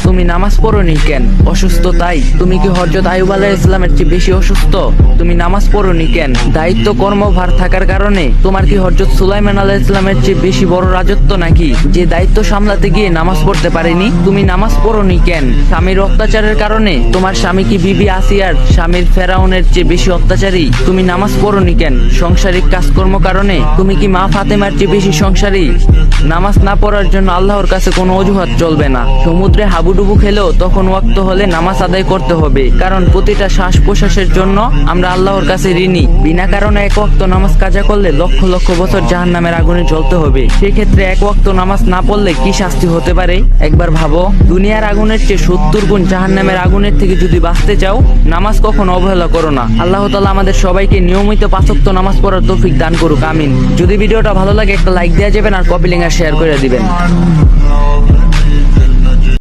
তুমি নামাজ পড়োনি কেন? অসুস্থ তাই? তুমি কি হযরত আইয়ুব আলাইহিস সালামের চেয়ে বেশি অসুস্থ? তুমি নামাজ পড়োনি কেন? দায়িত্ব কর্মভার থাকার কারণে? তোমার কি হযরত সুলাইমান আলাইহিস সালামের চেয়ে বেশি বড় রাজত্ব নাকি, যে দায়িত্ব সামলাতে গিয়ে নামাজ পড়তে পারেনি? তুমি নামাজ পড়োনি কেন? স্বামীর অত্যাচারের কারণে? তোমার স্বামী কি বিবি আসিয়ার স্বামীর ফেরাউনের চেয়ে বেশি অত্যাচারী? তুমি নামাজ পড়োনি কেন? সংসারিক কাজকর্ম কারণে? তুমি কি মা ফাতেমার চেয়ে বেশি সংসারী? নামাজ না পড়ার জন্য আল্লাহর কাছে কোনো অজুহাত চলবে না। সমুদ্রে হাবুডুবু খেলেও তখন ওয়াক্ত হলে নামাজ আদায় করতে হবে, কারণ প্রতিটা শ্বাস প্রশ্বাসের জন্য আমরা আল্লাহর কাছে ঋণী। বিনা কারণে এক ওয়াক্ত নামাজ কাজা করলে লক্ষ লক্ষ বছর জাহান্নামের আগুনে জ্বলতে হবে। সেক্ষেত্রে এক ওয়াক্ত নামাজ না পড়লে কি শাস্তি হতে পারে একবার ভাবো। দুনিয়ার আগুনের চেয়ে 70 গুণ জাহান্নামের আগুনের থেকে যদি বাঁচতে চাও, নামাজ কখনো অবহেলা করো না। আল্লাহ তাআলা আমাদের সবাইকে নিয়মিত 5 ওয়াক্ত নামাজ পড়ার তৌফিক দান করুক, আমিন। যদি ভিডিওটা ভালো লাগে একটা লাইক দেওয়া যাবেন, আর কপি লিংক আর শেয়ার করে দিবেন।